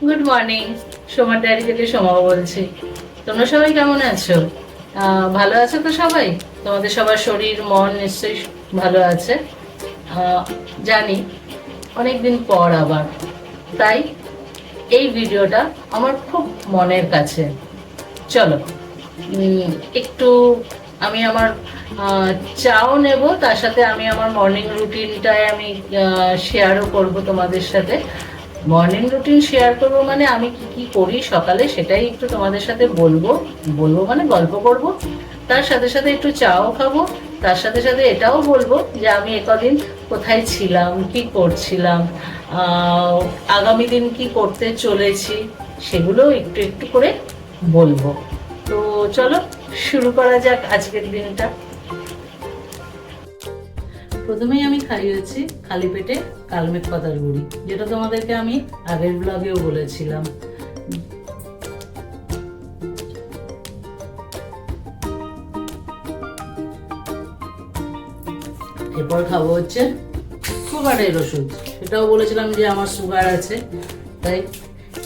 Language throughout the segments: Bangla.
Good morning. সোমার ডায়েরি থেকে সোমা বলছি। তোমরা সবাই কেমন আছো? ভালো আছো তো সবাই? তোমাদের সবার শরীর মন নিশ্চয়ই ভালো আছে। জানি অনেক দিন পর আবার, তাই এই ভিডিওটা আমার খুব মনের কাছে। চলো একটু আমি আমার চাও নেব, তার সাথে আমি আমার মর্নিং রুটিনটায় আমি শেয়ারও করব তোমাদের সাথে। মর্নিং রুটিন শেয়ার করব মানে আমি কি কি করি সকালে সেটাই একটু তোমাদের সাথে বলবো। বলবো মানে গল্প করব, তার সাথে সাথে একটু চাও খাবো, তার সাথে সাথে এটাও বলবো যে আমি একদিন কোথায় ছিলাম, কি করছিলাম, আগামী দিন কি করতে চলেছি, সেগুলো একটু একটু করে বলবো। তো চলো শুরু করা যাক আজকের দিনটা। প্রথমেই আমি খাইয়েছি খালি পেটে কালমেঘ পাতার গুঁড়ি, যেটা তোমাদেরকে আমি আগের ব্লগেও বলেছিলাম। এরপর খাবো হচ্ছে সুগারের ওষুধ, সেটাও বলেছিলাম যে আমার সুগার আছে, তাই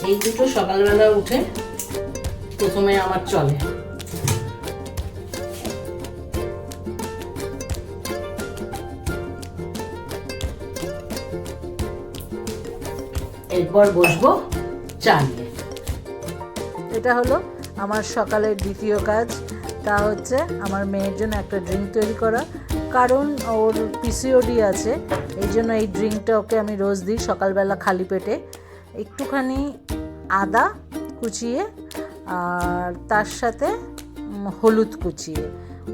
এই দুটো সকালবেলা উঠে প্রথমে আমার চলে। এরপর বসবো চা নিয়ে। এটা হলো আমার সকালের দ্বিতীয় কাজ, তা হচ্ছে আমার মেয়ের জন্য একটা ড্রিঙ্ক তৈরি করা। কারণ ওর পিসিওডি আছে, এই জন্য এই ড্রিঙ্কটা ওকে আমি রোজ দিই সকালবেলা খালি পেটে। একটুখানি আদা কুচিয়ে আর তার সাথে হলুদ কুচিয়ে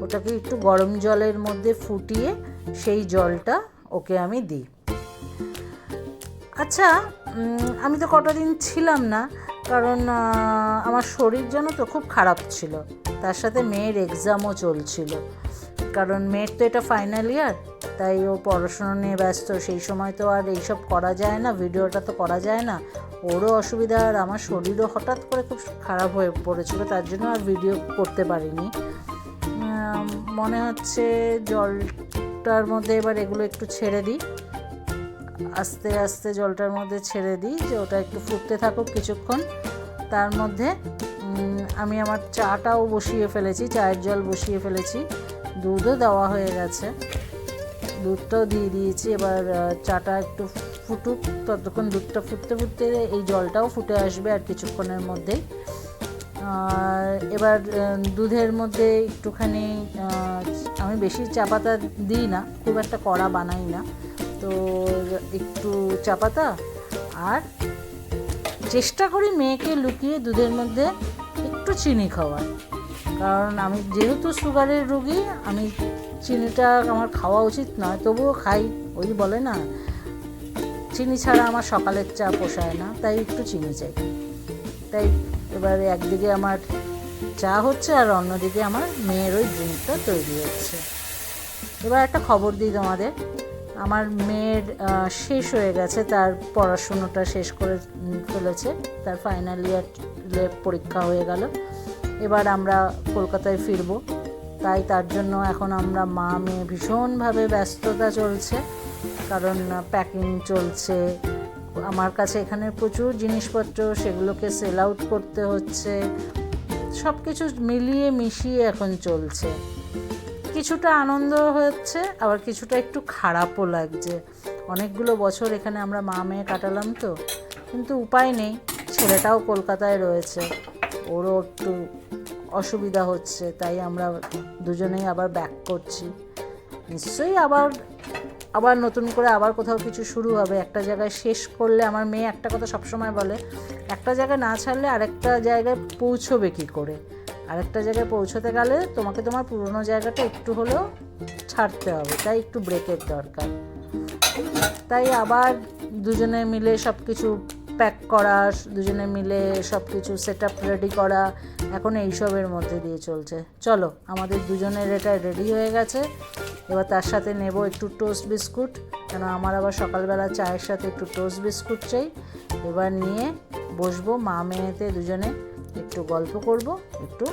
ওটাকে একটু গরম জলের মধ্যে ফুটিয়ে সেই জলটা ওকে আমি দিই। আচ্ছা, আমি তো কটা দিন ছিলাম না, কারণ আমার শরীর যেন তো খুব খারাপ ছিল, তার সাথে মেয়ের এক্সামও চলছিল। কারণ মেয়ের তো এটা ফাইনাল ইয়ার, তাই ও পড়াশোনা নিয়ে ব্যস্ত, সেই সময় তো আর এইসব করা যায় না, ভিডিওটা তো করা যায় না। ওরও অসুবিধা আর আমার শরীরও হঠাৎ করে খুব খারাপ হয়ে পড়েছিল, তার জন্য আর ভিডিও করতে পারিনি। মনে হচ্ছে জলটার মধ্যে এবার এগুলো একটু ছেড়ে দিই, আস্তে আস্তে জলটার মধ্যে ছেড়ে দিই, যে ওটা একটু ফুটতে থাকুক কিছুক্ষণ। তার মধ্যে আমি আমার চাটাও বসিয়ে ফেলেছি, চায়ের জল বসিয়ে ফেলেছি, দুধও দেওয়া হয়ে গেছে, দুধটাও দিয়ে দিয়েছি। এবার চাটা একটু ফুটুক, ততক্ষণ দুধটা ফুটতে ফুটতে এই জলটাও ফুটে আসবে আর কিছুক্ষণের মধ্যেই। এবার দুধের মধ্যে একটুখানি, আমি বেশি চা পাতা দিই না, খুব একটা কড়া বানাই না, তো একটু চা পাতা, আর চেষ্টা করি মেয়েকে লুকিয়ে দুধের মধ্যে একটু চিনি খাওয়ার। কারণ আমি যেহেতু সুগারের রোগী, আমি চিনিটা আমার খাওয়া উচিত নয়, তবুও খাই। ওই বলে না, চিনি ছাড়া আমার সকালের চা পোষায় না, তাই একটু চিনি চাই। তাই এবারে একদিকে আমার চা হচ্ছে আর অন্যদিকে আমার মেয়ের ওই ড্রিঙ্কটা তৈরি হচ্ছে। এবার একটা খবর দিই তোমাদের, আমার মেয়ের শেষ হয়ে গেছে, তার পড়াশুনোটা শেষ করে ফেলেছে, তার ফাইনাল ইয়ার পরীক্ষা হয়ে গেল। এবার আমরা কলকাতায় ফিরব, তাই তার জন্য এখন আমরা মা মেয়ে ভীষণভাবে ব্যস্ততা চলছে, কারণ প্যাকিং চলছে। আমার কাছে এখানে প্রচুর জিনিসপত্র, সেগুলোকে সেল আউট করতে হচ্ছে, সব কিছু মিলিয়ে মিশিয়ে এখন চলছে। কিছুটা আনন্দ হচ্ছে, আবার কিছুটা একটু খারাপও লাগছে। অনেকগুলো বছর এখানে আমরা মা মেয়ে কাটালাম, তো কিন্তু উপায় নেই, ছেলেটাও কলকাতায় রয়েছে, ওরও একটু অসুবিধা হচ্ছে, তাই আমরা দুজনেই আবার ব্যাক করছি। নিশ্চয়ই আবার নতুন করে আবার কোথাও কিছু শুরু হবে। একটা জায়গায় শেষ করলে, আমার মেয়ে একটা কথা সবসময় বলে, একটা জায়গায় না ছাড়লে আরেকটা জায়গায় পৌঁছবে কী করে। আরেকটা জায়গায় পৌঁছতে গেলে তোমাকে তোমার পুরনো জায়গাটা একটু হলেও ছাড়তে হবে, তাই একটু ব্রেকের দরকার। তাই আবার দুজনে মিলে সব কিছু প্যাক করা, দুজনে মিলে সব কিছু সেট আপ রেডি করা, এখন এইসবের মধ্যে দিয়ে চলছে। চলো, আমাদের দুজনের এটা রেডি হয়ে গেছে। এবার তার সাথে নেব একটু টোস্ট বিস্কুট, কেন আমার আবার সকালবেলা চায়ের সাথে একটু টোস্ট বিস্কুট চাই। এবার নিয়ে বসবো, মা মেয়েতে দুজনে একটু গল্প করব, একটু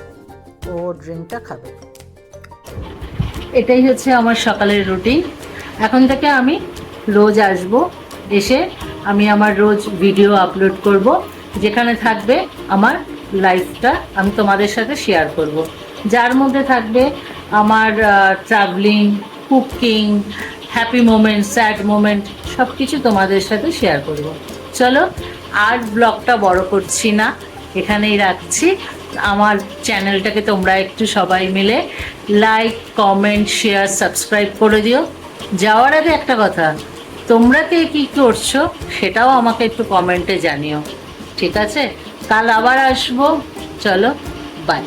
ও ড্রিঙ্কটা খাবে। এটাই হচ্ছে আমার সকালের রুটিন। এখন থেকে আমি রোজ আসব, এসে আমি আমার রোজ ভিডিও আপলোড করব, যেখানে থাকবে আমার লাইফটা আমি তোমাদের সাথে শেয়ার করব, যার মধ্যে থাকবে আমার travelling, cooking, happy moment, sad moment, সব কিছু তোমাদের সাথে শেয়ার করব। চলো আর ব্লগটা বড় করছি না, এখানেই রাখছি। আমার চ্যানেলটাকে তোমরা একটু সবাই মিলে লাইক, কমেন্ট, শেয়ার, সাবস্ক্রাইব করে দিও। যাওয়ার আগে একটা কথা, তোমরা কে কী করছো সেটাও আমাকে একটু কমেন্টে জানিও, ঠিক আছে? কাল আবার আসবো, চলো বাই।